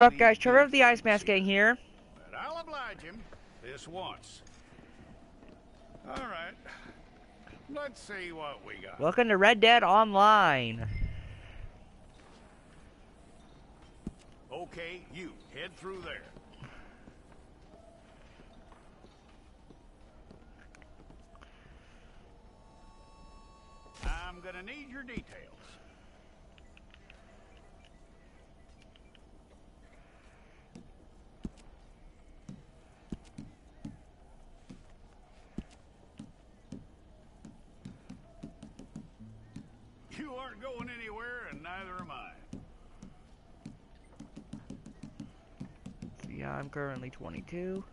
What up, guys? Trevor of the Ice Mask Gang here. But I'll oblige him this once. All right. Let's see what we got. Welcome to Red Dead Online. Okay, you head through there. I'm gonna need your details. You aren't going anywhere, and neither am I. So yeah, I'm currently 22.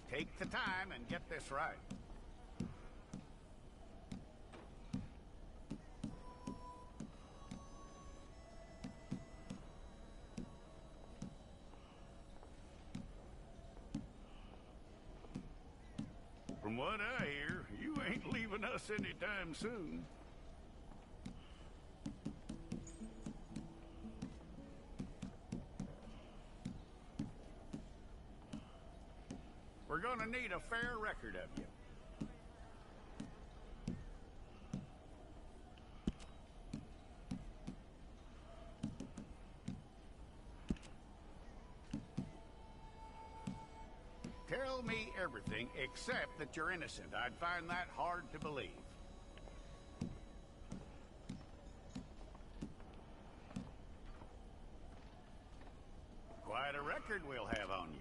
Take the time and get this right. From what I hear, you ain't leaving us anytime soon. We're gonna need a fair record of you. Tell me everything except that you're innocent. I'd find that hard to believe. Quite a record we'll have on you.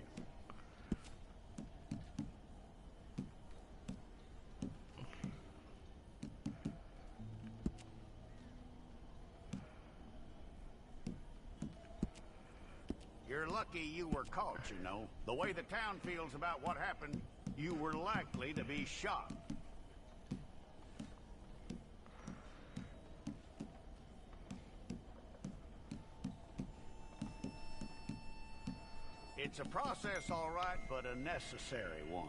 You're lucky you were caught, you know. The way the town feels about what happened, you were likely to be shot. It's a process, all right, but a necessary one.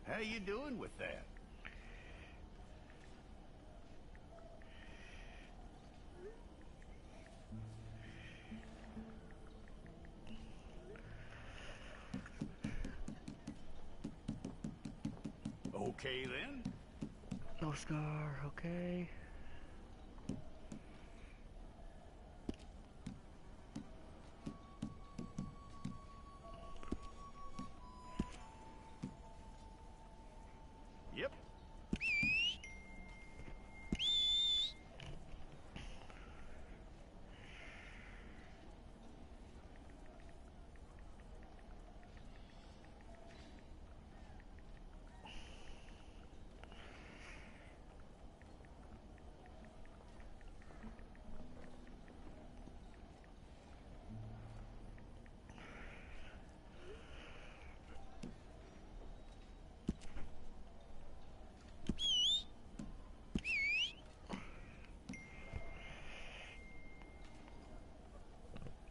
How you doing with that? Okay, then. No scar, okay. Yep.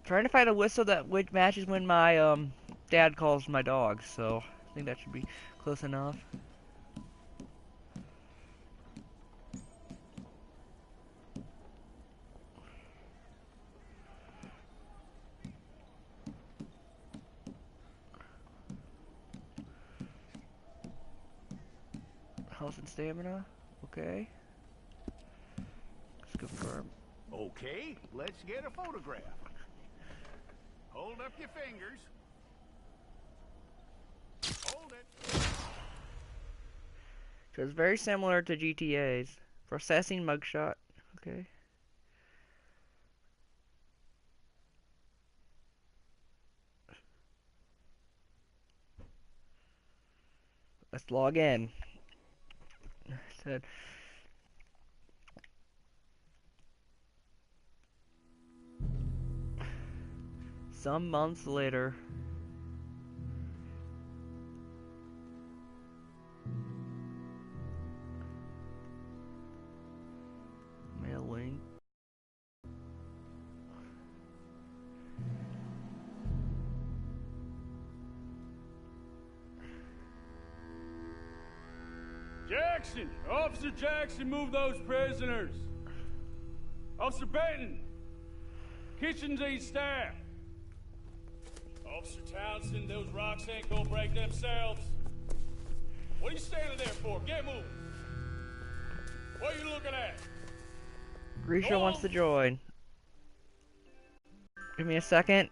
Trying to find a whistle that matches when my dad calls my dog, so I think that should be close enough. Health and stamina, okay. Let's confirm. Okay, let's get a photograph. Hold up your fingers. Hold it. So it's very similar to GTA's. Processing mugshot, okay. Let's log in. Said some months later. Mailing. Jackson! Officer Jackson, move those prisoners! Officer Benton! Kitchens ain't staff! Officer Townsend, those rocks ain't gonna break themselves. What are you standing there for? Get moving! What are you looking at? Grisha wants to join. Give me a second.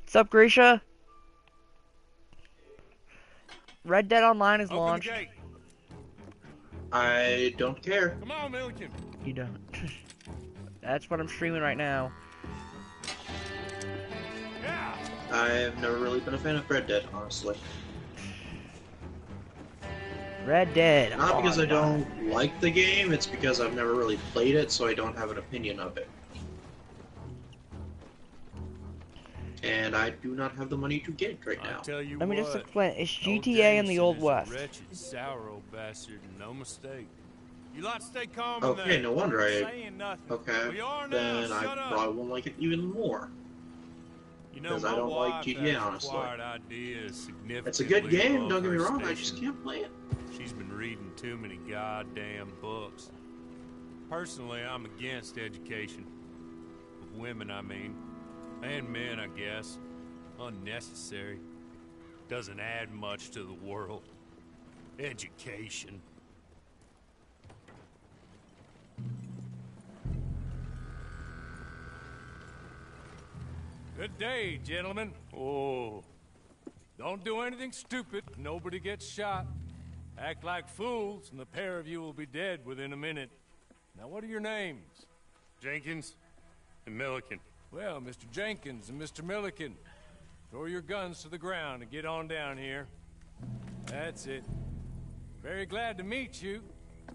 What's up, Grisha? Red Dead Online is launched. I don't care. Come on, Milliken. You don't. That's what I'm streaming right now. Yeah. I've never really been a fan of Red Dead, honestly. Red Dead. Not because I don't like the game, it's because I've never really played it, so I don't have an opinion of it. And I do not have the money to get it right now. Tell you Let me just what, explain. It's old GTA in the Jameson Old is a West. Wretched, sour old bastard, no mistake. You lot stay calm. Okay, no wonder I... Saying nothing. Okay, We are now. then I Shut up. probably won't like it even more. You know, Because I my don't like wife GTA, has honestly. acquired ideas significantly It's a good game, above don't get me her wrong, I just station. can't play it. She's been reading too many goddamn books. Personally, I'm against education. Of women, I mean. And men, I guess. Unnecessary. Doesn't add much to the world. Education. Good day, gentlemen. Oh. Don't do anything stupid. Nobody gets shot. Act like fools, and the pair of you will be dead within a minute. Now, what are your names? Jenkins and Milliken. Well, Mr. Jenkins and Mr. Milliken, throw your guns to the ground and get on down here. That's it. Very glad to meet you.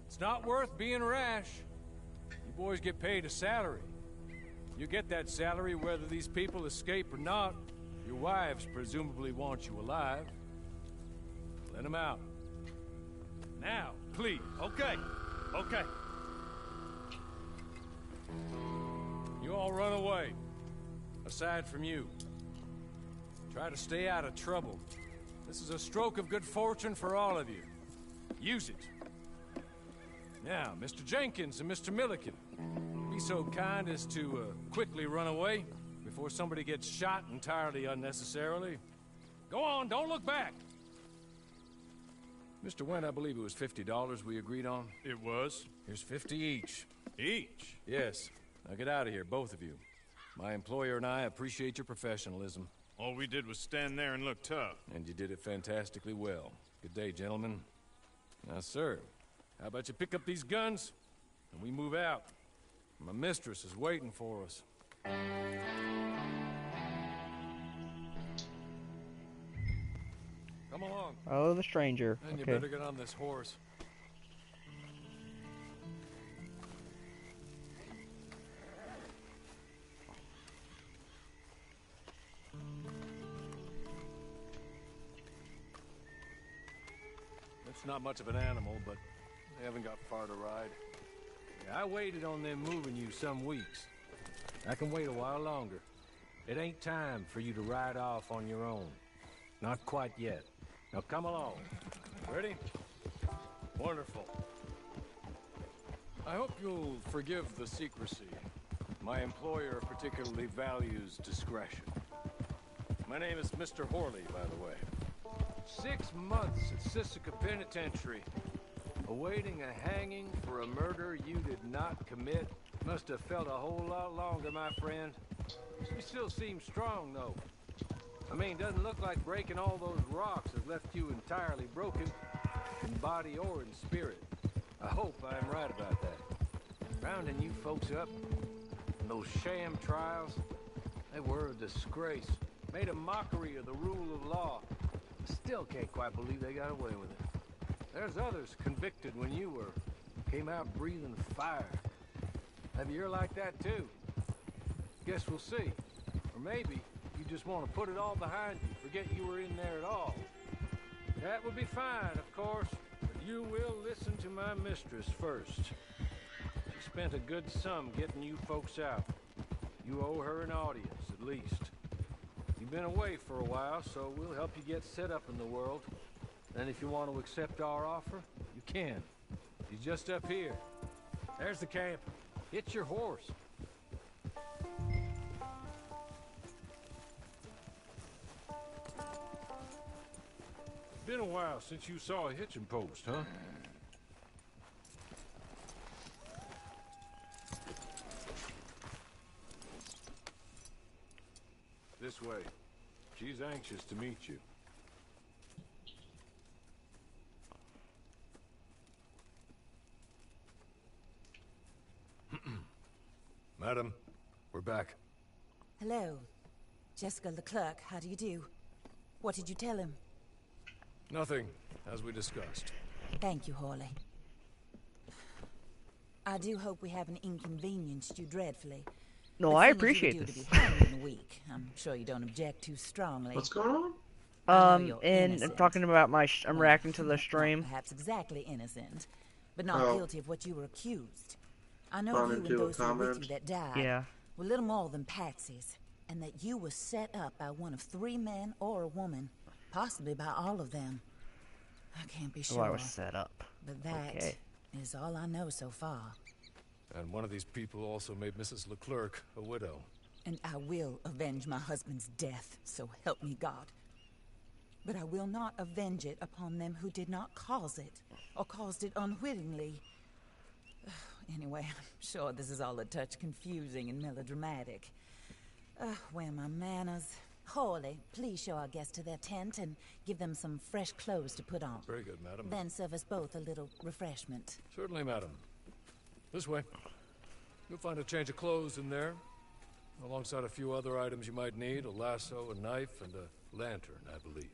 It's not worth being rash. You boys get paid a salary. You get that salary whether these people escape or not. Your wives presumably want you alive. Let them out. Now, please. Okay. Okay. You all run away. Aside from you. Try to stay out of trouble. This is a stroke of good fortune for all of you. Use it. Now, Mr. Jenkins and Mr. Milliken, be so kind as to quickly run away before somebody gets shot entirely unnecessarily. Go on, don't look back. Mr. Wendt, I believe it was $50 we agreed on. It was. Here's 50 each. Each? Yes. Now get out of here, both of you. My employer and I appreciate your professionalism. All we did was stand there and look tough. And you did it fantastically well. Good day, gentlemen. Now, sir, how about you pick up these guns and we move out? My mistress is waiting for us. Come along. Oh, the stranger. And you Okay. better get on this horse. It's not much of an animal, but they haven't got far to ride. Yeah, I waited on them moving you some weeks. I can wait a while longer. It ain't time for you to ride off on your own. Not quite yet. Now come along. Ready? Wonderful. I hope you'll forgive the secrecy. My employer particularly values discretion. My name is Mr. Horley, by the way. 6 months at Sisika Penitentiary, awaiting a hanging for a murder you did not commit. Must have felt a whole lot longer, my friend. You still seem strong, though. I mean, doesn't look like breaking all those rocks has left you entirely broken, in body or in spirit. I hope I'm right about that. Rounding you folks up, and those sham trials, they were a disgrace. Made a mockery of the rule of law. I still can't quite believe they got away with it. There's others convicted when you were. Came out breathing fire. Maybe you're like that too. Guess we'll see. Or maybe you just want to put it all behind you, forget you were in there at all. That would be fine, of course, but you will listen to my mistress first. She spent a good sum getting you folks out. You owe her an audience, at least. You've been away for a while, so we'll help you get set up in the world. And if you want to accept our offer, you can. He's just up here. There's the camp. Hitch your horse. Been a while since you saw a hitching post, huh? This way. She's anxious to meet you. Madam, we're back. Hello. Jessica Leclerc, how do you do? What did you tell him? Nothing, as we discussed. Thank you, Hawley. I do hope we haven't inconvenienced you dreadfully. No, But I seeing as you were appreciate due this. To be home in a week, I'm sure you don't object too strongly. What's going on? I know you're And I'm innocent. talking about I'm Well, reacting to the not stream. perhaps exactly innocent, but not Oh. guilty of what you were accused. I know Gone you and into a those who were with comment. you that died Yeah. were little more than patsies, and that you were set up by one of 3 men or a woman, possibly by all of them. I can't be So sure, I was set up. but that is Okay. all I know so far. And one of these people also made Mrs. Leclerc a widow. And I will avenge my husband's death, so help me God. But I will not avenge it upon them who did not cause it, or caused it unwittingly. Anyway, I'm sure this is all a touch confusing and melodramatic. Where are my manners? Hawley, please show our guests to their tent and give them some fresh clothes to put on. Very good, madam. Then serve us both a little refreshment. Certainly, madam. This way. You'll find a change of clothes in there, alongside a few other items you might need, a lasso, a knife, and a lantern, I believe.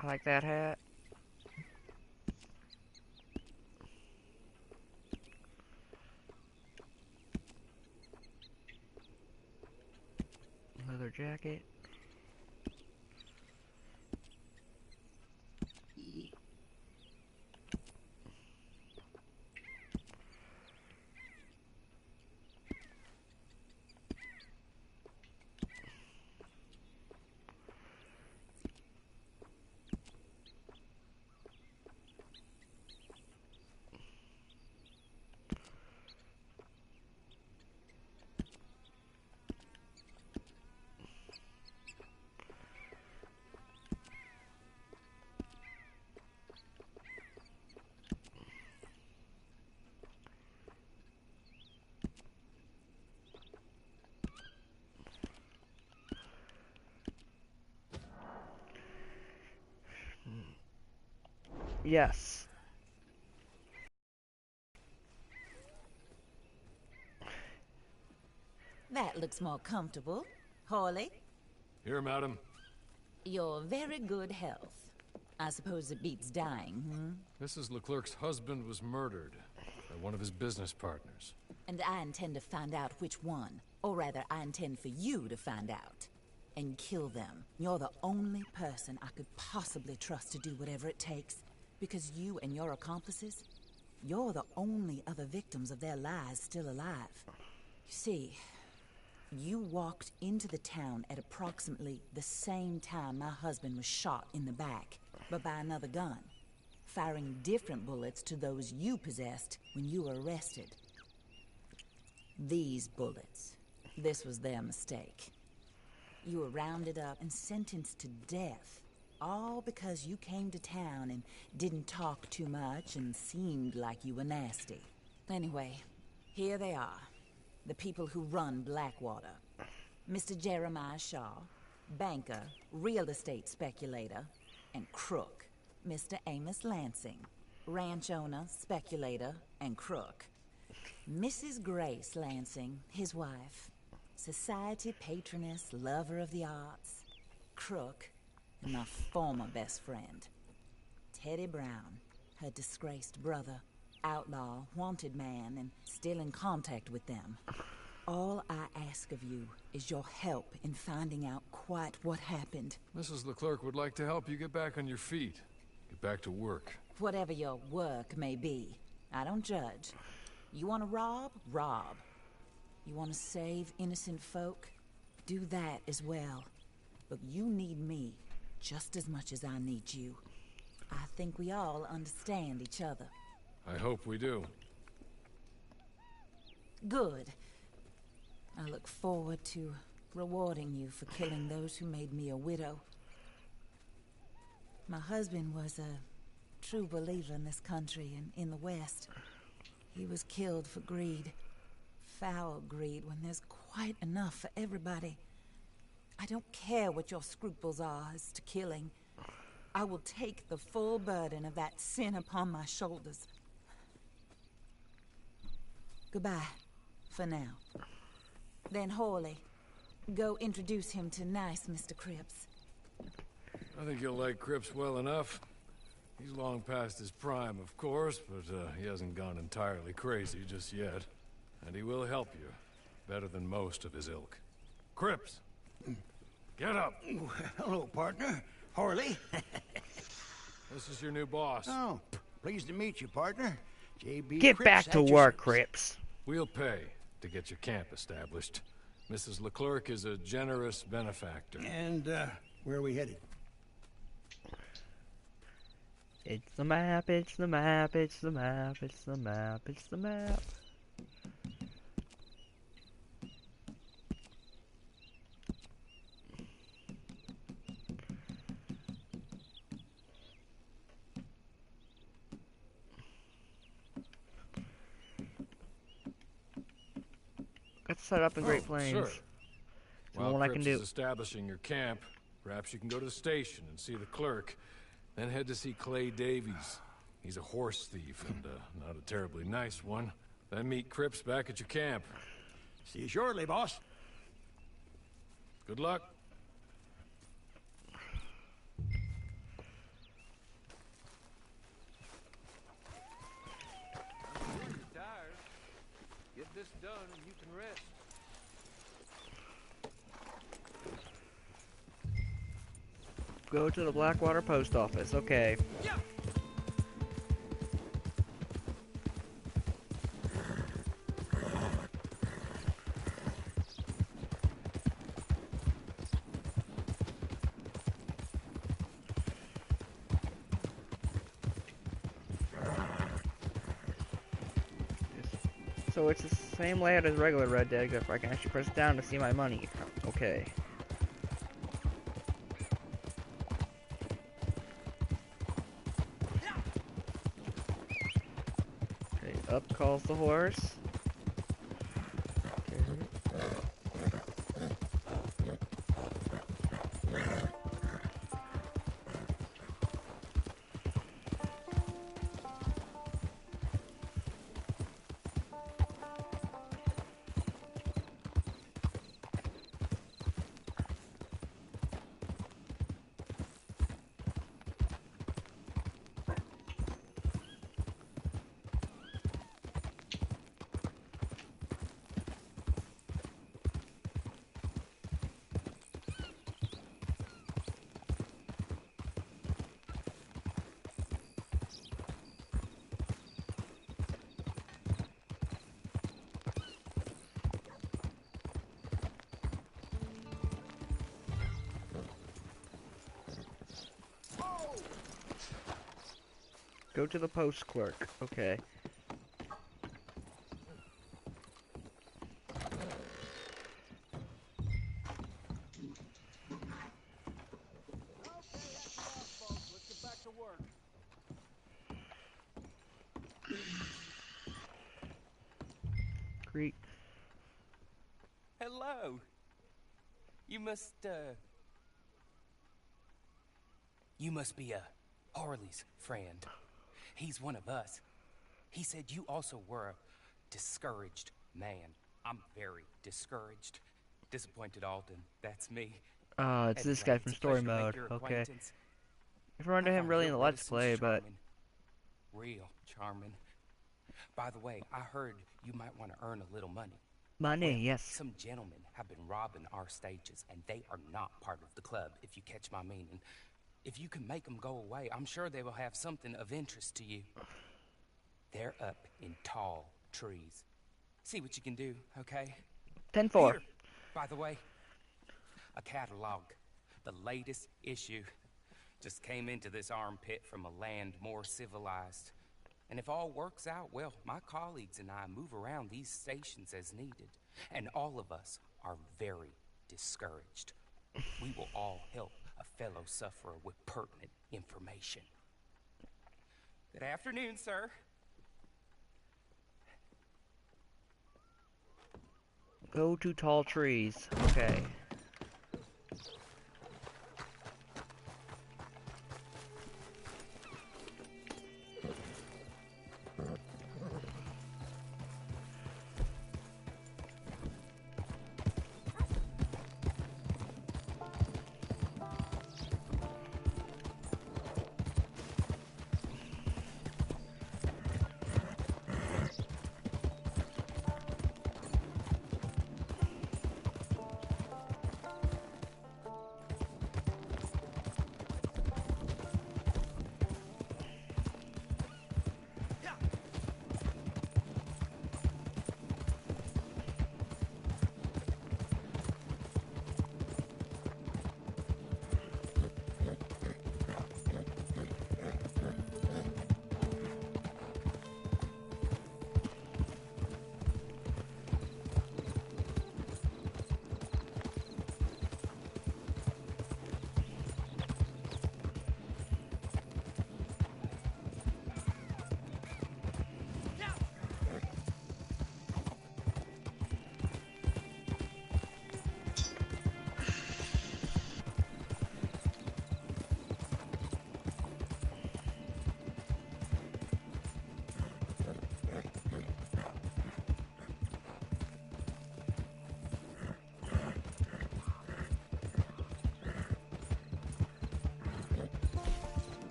I like that hat. Leather jacket. Yes. That looks more comfortable. Hawley, Here, madam. you're very good health. I suppose it beats dying, Mrs. Leclerc's husband was murdered by one of his business partners. And I intend to find out which one. Or rather, I intend for you to find out. And kill them. You're the only person I could possibly trust to do whatever it takes. Because you and your accomplices, you're the only other victims of their lies still alive. You see, you walked into the town at approximately the same time my husband was shot in the back, but by another gun, firing different bullets to those you possessed when you were arrested. These bullets, this was their mistake. You were rounded up and sentenced to death, all because you came to town and didn't talk too much and seemed like you were nasty. Anyway, here they are. The people who run Blackwater. Mr. Jeremiah Shaw, banker, real estate speculator, and crook. Mr. Amos Lansing, ranch owner, speculator, and crook. Mrs. Grace Lansing, his wife, society patroness, lover of the arts, crook, and my former best friend. Teddy Brown, her disgraced brother, outlaw, wanted man, and still in contact with them. All I ask of you is your help in finding out quite what happened. Mrs. Leclerc would like to help you get back on your feet. Get back to work. Whatever your work may be, I don't judge. You want to rob? Rob. You want to save innocent folk? Do that as well. But you need me just as much as I need you. I think we all understand each other. I hope we do. Good. I look forward to rewarding you for killing those who made me a widow. My husband was a true believer in this country and in the West. He was killed for greed. Foul greed when there's quite enough for everybody. I don't care what your scruples are as to killing. I will take the full burden of that sin upon my shoulders. Goodbye, for now. Then Horley, go introduce him to nice Mr. Cripps. I think you'll like Cripps well enough. He's long past his prime, of course, but he hasn't gone entirely crazy just yet. And he will help you, better than most of his ilk. Cripps! Get up! Hello, partner. Horley. This is your new boss. Oh, pleased to meet you, partner. J.B. Get Cripps back at to your work, service. Cripps. We'll pay to get your camp established. Mrs. Leclerc is a generous benefactor. And, where are we headed? It's the map, it's the map, it's the map, it's the map, it's the map. Got set up in Great Plains. Sure. So While what I can Cripps do. is establishing your camp, perhaps you can go to the station and see the clerk, then head to see Clay Davies. He's a horse thief and not a terribly nice one. Then meet Cripps back at your camp. See you shortly, boss. Good luck. You're tired. Get this done and you can rest. Go to the Blackwater post office. Okay. So it's the same layout as regular Red Dead, except for I can actually press down to see my money. Okay. Okay, up calls the horse. Go to the post clerk. Okay. Let's get back to work. Greet. Hello. You must be Harley's friend. He's one of us. He said you also were a discouraged man. I'm very discouraged. Disappointed Alden. That's me. It's this guy Anyway, from it's a story pleasure to make mode. your Okay. acquaintance. I've run into I him find really in your the Let's reticence Play, but charming. Real charming. By the way, I heard you might want to earn a little money. Money, Well, yes. some gentlemen have been robbing our stages, and they are not part of the club, if you catch my meaning. If you can make them go away, I'm sure they will have something of interest to you. They're up in tall trees. See what you can do, okay? 10-4. Here, by the way, a catalog. The latest issue. Just came into this armpit from a land more civilized. And if all works out, well, my colleagues and I move around these stations as needed. And all of us are very discouraged. We will all help a fellow sufferer with pertinent information. Good afternoon, sir. Go to tall trees. Okay.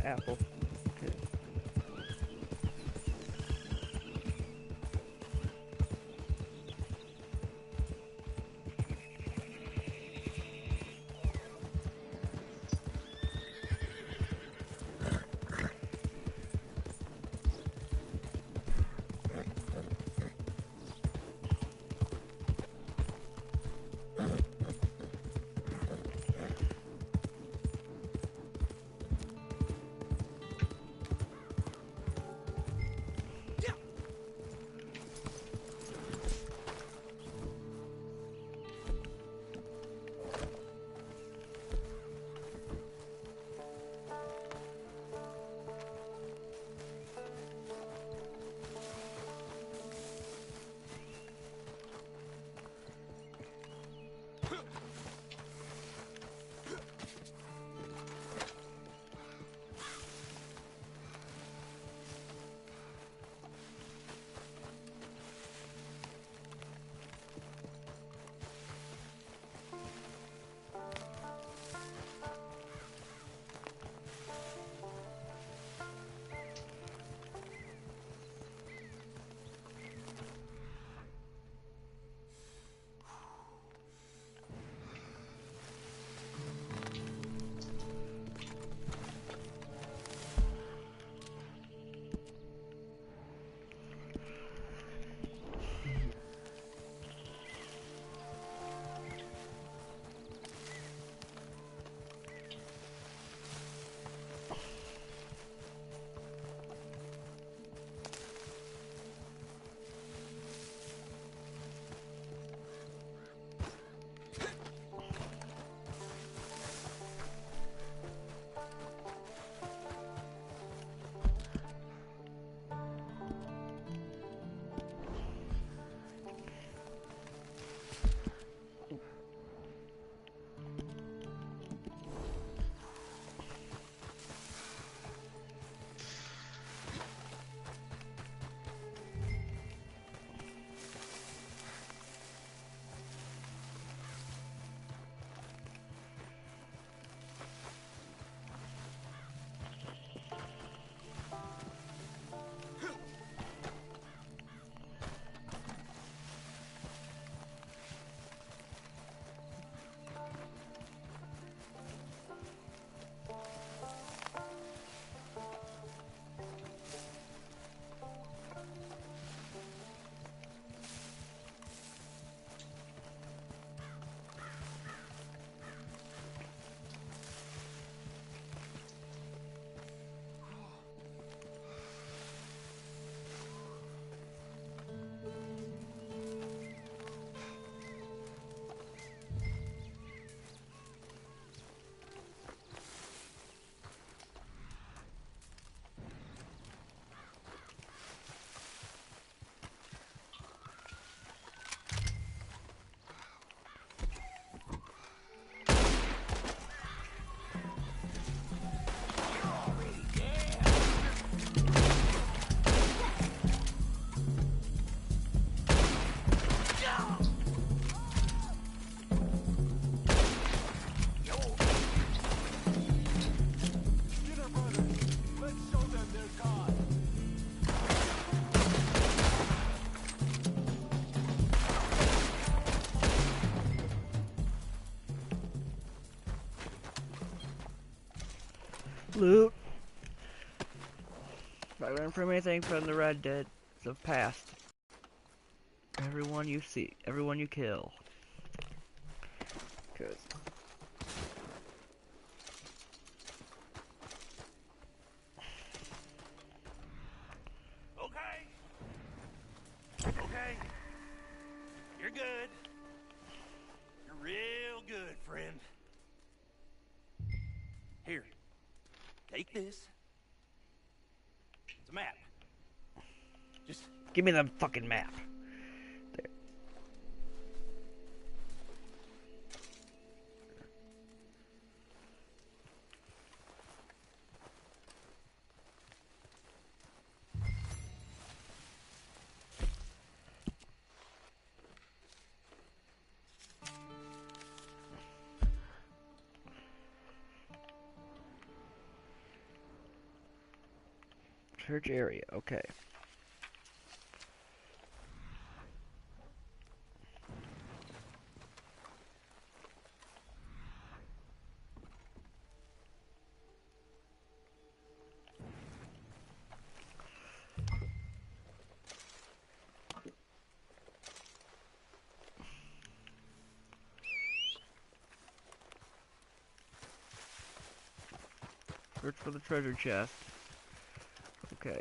Apple. Okay. Loot. If I learn from anything from the Red Dead of past, everyone you see, everyone you kill. Cause Okay. You're good. You're real good, friend. Here. Take this. It's a map. Just give me the fucking map. There. Church area, okay. Search for the treasure chest. Okay.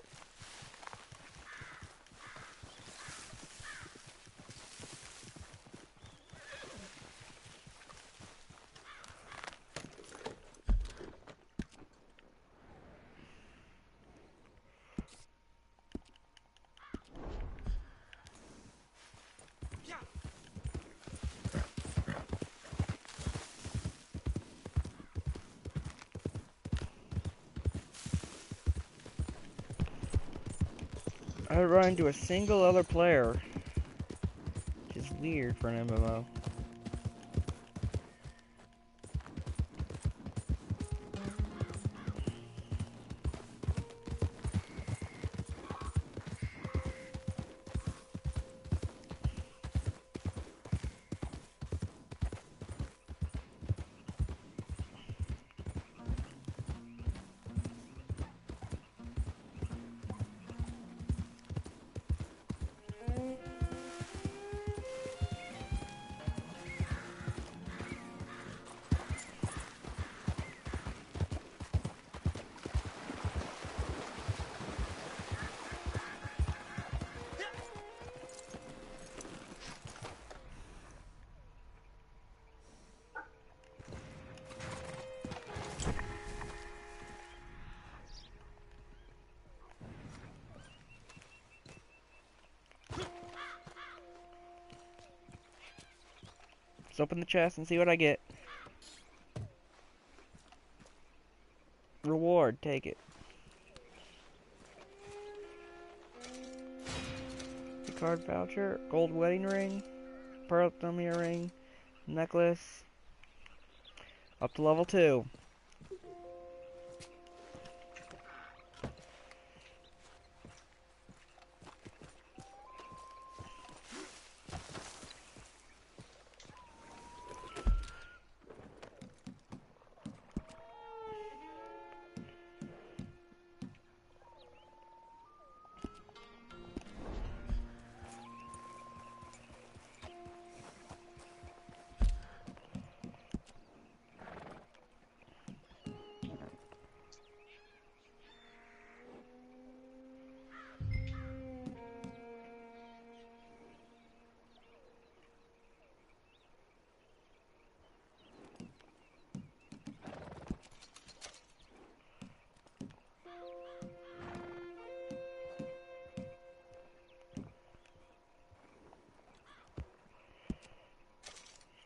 I run into a single other player, which is weird for an MMO. Let's open the chest and see what I get. Reward, take it. The card voucher, gold wedding ring, pearl thumb earring, necklace. Up to level 2.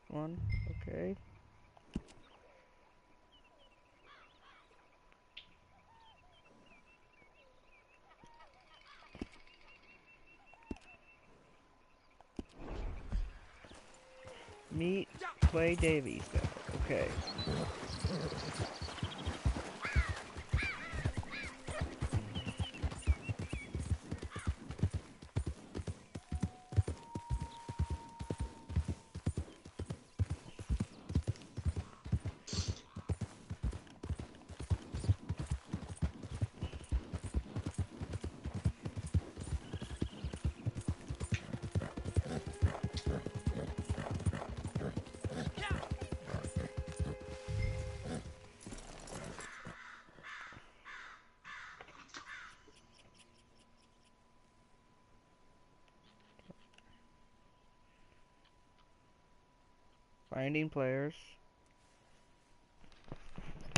One, okay. Meet Clay Davies, okay. Finding players.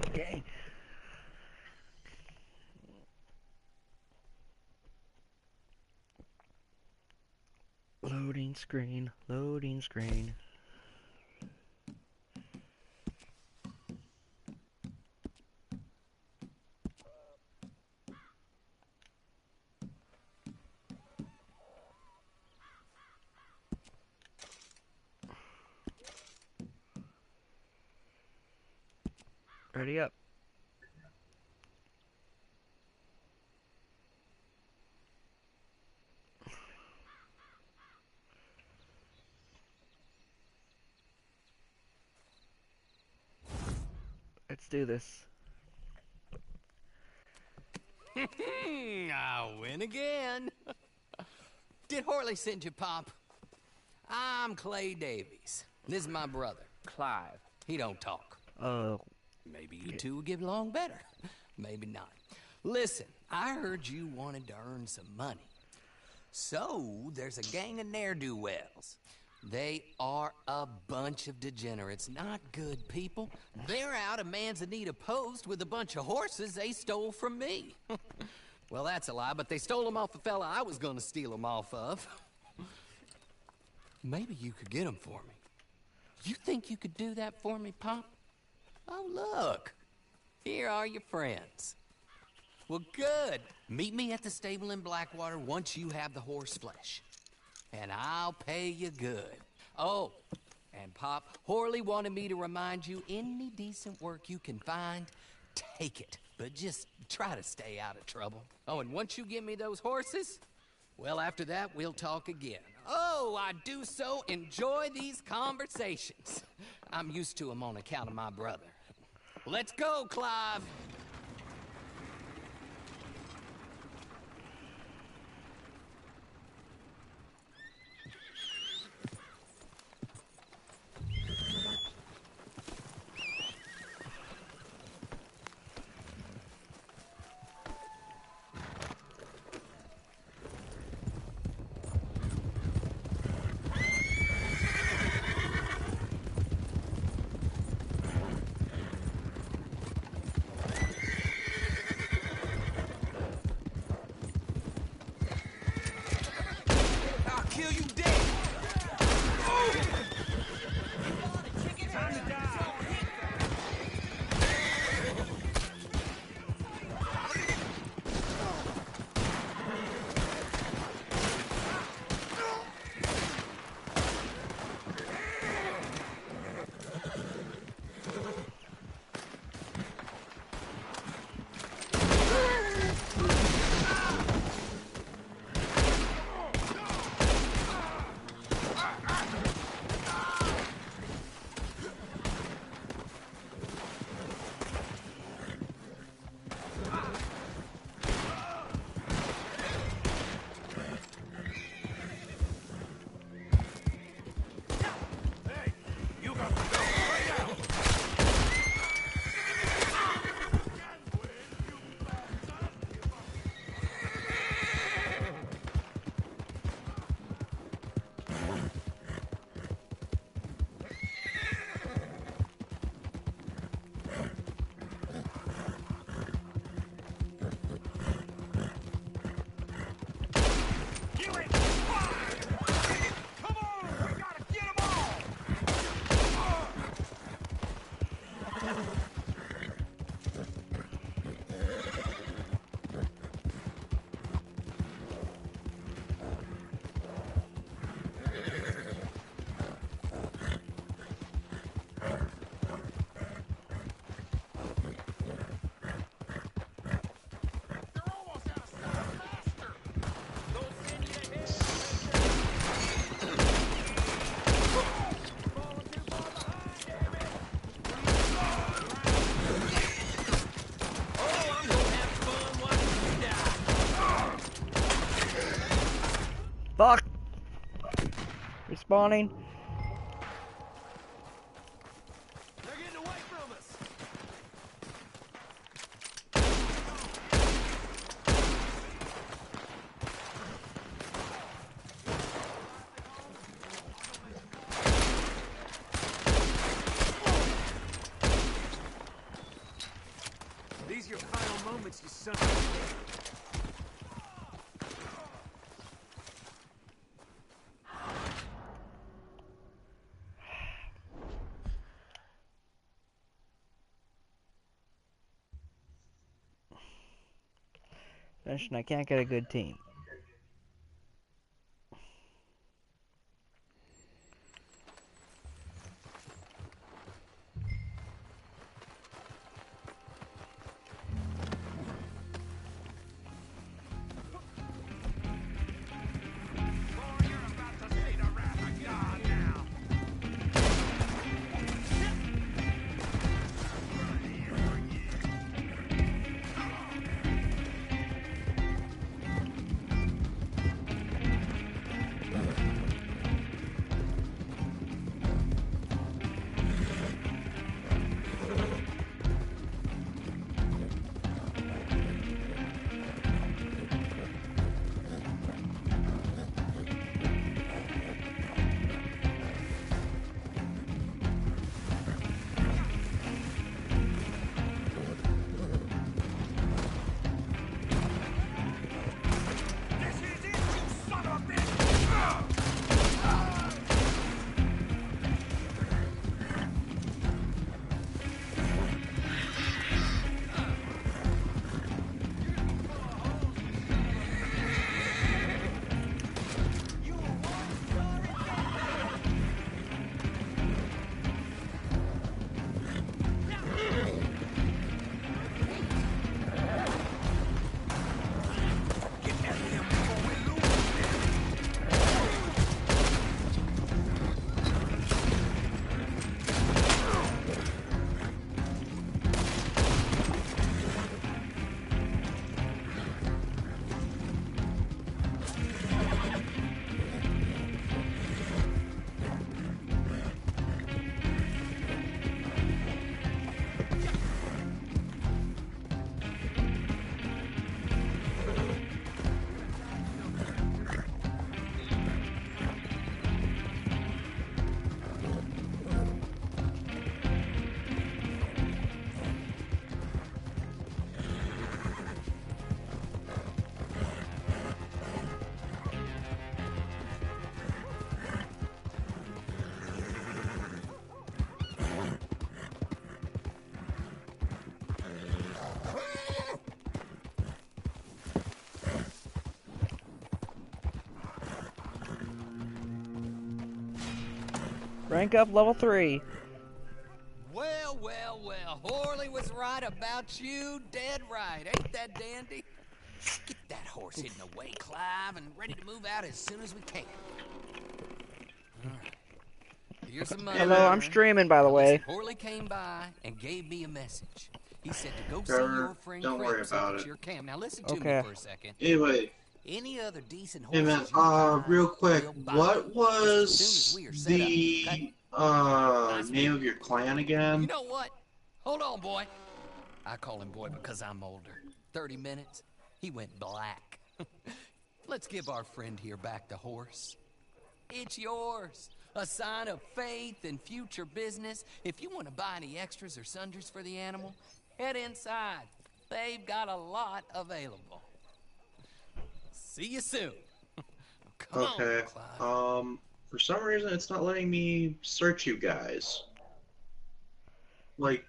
Okay. Loading screen, loading screen. Ready up. Let's do this. I win again. Did Horley send you, Pop? I'm Clay Davies. This is my brother, Clive. He don't talk. Oh. Maybe you two will get along better. Maybe not. Listen, I heard you wanted to earn some money. So, there's a gang of ne'er-do-wells. They are a bunch of degenerates, not good people. They're out of Manzanita Post with a bunch of horses they stole from me. Well, that's a lie, but they stole them off the fella I was gonna steal them off of. Maybe you could get them for me. You think you could do that for me, Pop? Oh, look. Here are your friends. Well, good. Meet me at the stable in Blackwater once you have the horse flesh. And I'll pay you good. Oh, and Pop, Horley wanted me to remind you, any decent work you can find, take it. But just try to stay out of trouble. Oh, and once you give me those horses, well, after that, we'll talk again. Oh, I do so enjoy these conversations. I'm used to them on account of my brother. Let's go, Clive. Fuck! Respawning. They're getting away from us. These are your final moments, you son of a bitch. Mission, I can't get a good team. Rank up level 3. Well, well, well. Horley was right about you. Dead right. Ain't that dandy? Get that horse hidden away, Clive, and ready to move out as soon as we can. All right. Here's some money. Hello, I'm streaming, by the way. Horley came by and gave me a message. He said to go see Trevor, your friend don't worry Cripps about up at it. your camp. Now listen to Okay. me for a second. Anyway, Any other decent hey man, horses you find, real quick, we'll buy what just as soon as was we are set up, the okay? name of your clan You again? know what? Hold on, boy. I call him boy because I'm older. 30 minutes, he went black. Let's give our friend here back the horse. It's yours. A sign of faith and future business. If you want to buy any extras or sundries for the animal, head inside. They've got a lot available. See you soon. Come Okay. on, Clive. For some reason it's not letting me search you guys. Like,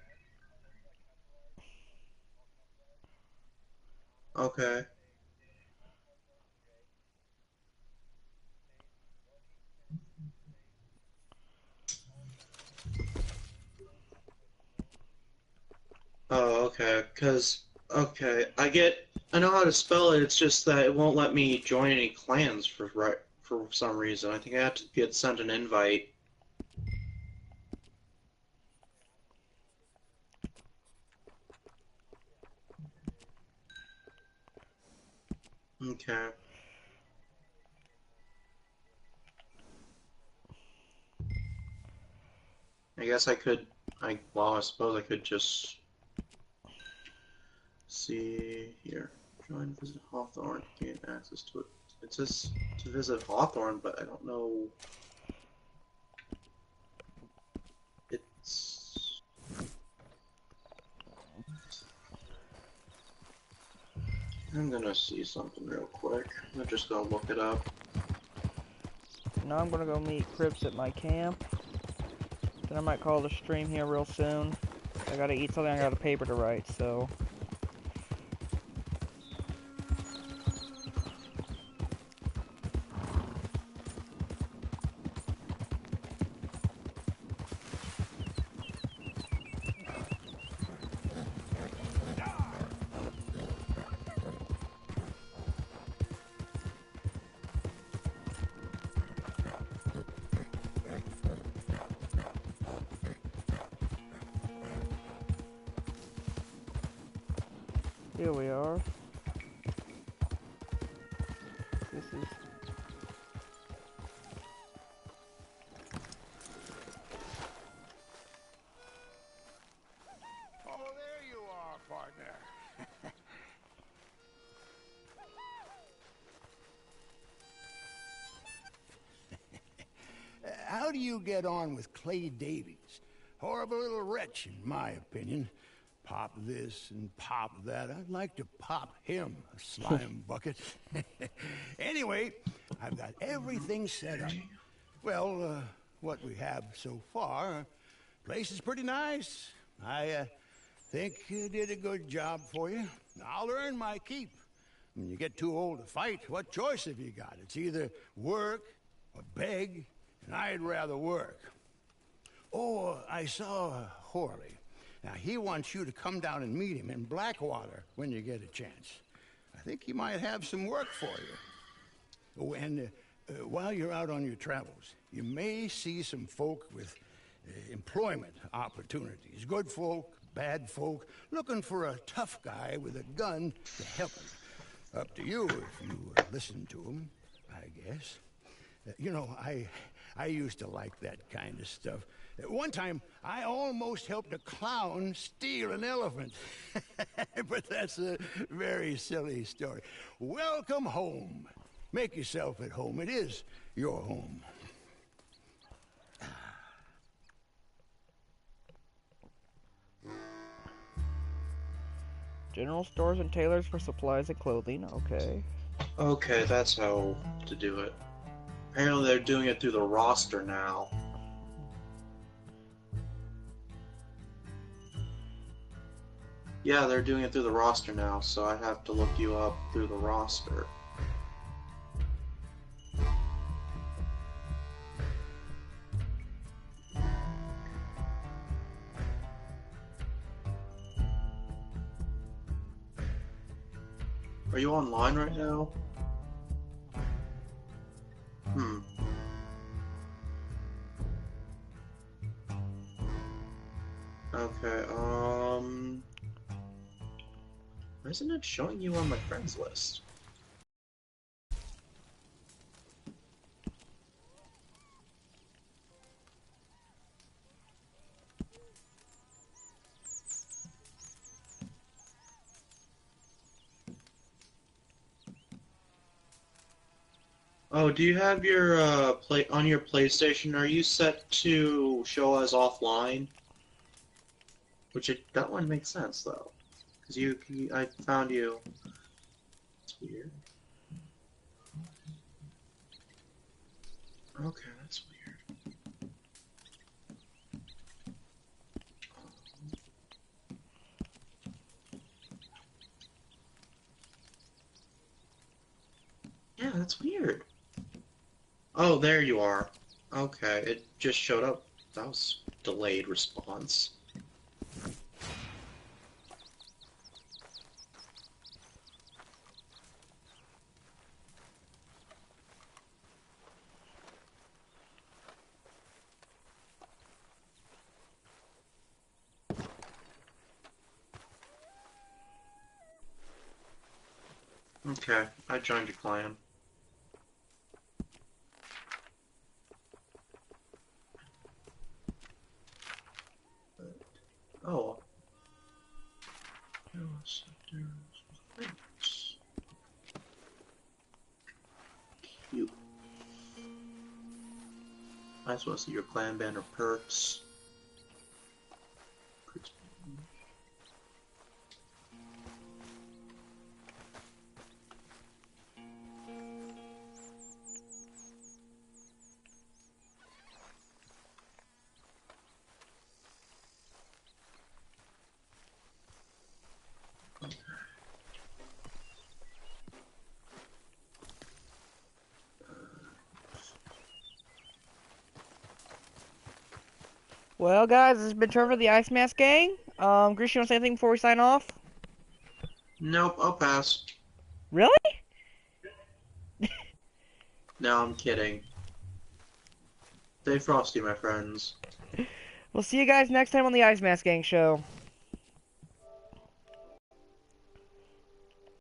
okay. Oh, okay. Okay, I know how to spell it. It's just that it won't let me join any clans for some reason. I think I have to get sent an invite. Okay. I guess I could. Well, I suppose I could just see here. Join, visit Hawthorne, gain access to it. It says to visit Hawthorne, but I don't know. It's I'm gonna see something real quick. I'm just gonna look it up. Now I'm gonna go meet Crips at my camp. Then I might call the stream here real soon. I gotta eat something, I got a paper to write, so... Here we are. This is... Oh, there you are, partner. How do you get on with Clay Davies? Horrible little wretch, in my opinion. Pop this and pop that. I'd like to pop him, a slime bucket. Anyway, I've got everything set up. Well, what we have so far, place is pretty nice. I think you did a good job for you. I'll earn my keep. When you get too old to fight, what choice have you got? It's either work or beg, and I'd rather work. Oh, I saw Horley. Now, he wants you to come down and meet him in Blackwater when you get a chance. I think he might have some work for you. Oh, and while you're out on your travels, you may see some folk with employment opportunities. Good folk, bad folk, looking for a tough guy with a gun to help them. Up to you if you listen to him, I guess. You know, I used to like that kind of stuff. One time, I almost helped a clown steal an elephant. But that's a very silly story. Welcome home. Make yourself at home. It is your home. General stores and tailors for supplies and clothing, okay. Okay, that's how to do it. Apparently they're doing it through the roster now. Yeah, they're doing it through the roster now, so I have to look you up through the roster. Are you online right now? Okay, why isn't it showing you on my friends list? Oh, do you have your play on your PlayStation? Are you set to show as offline? That one makes sense though, because I found you. It's weird. Okay, that's weird. Yeah, that's weird. Oh, there you are. Okay, it just showed up. That was delayed response. Okay, I joined your clan. Oh. Cute. I just want to see your clan banner perks. Well, guys, this has been Trevor, the Ice Mask Gang. Grease, you want to say anything before we sign off? Nope, I'll pass. Really? No, I'm kidding. Stay frosty, my friends. We'll see you guys next time on the Ice Mask Gang show.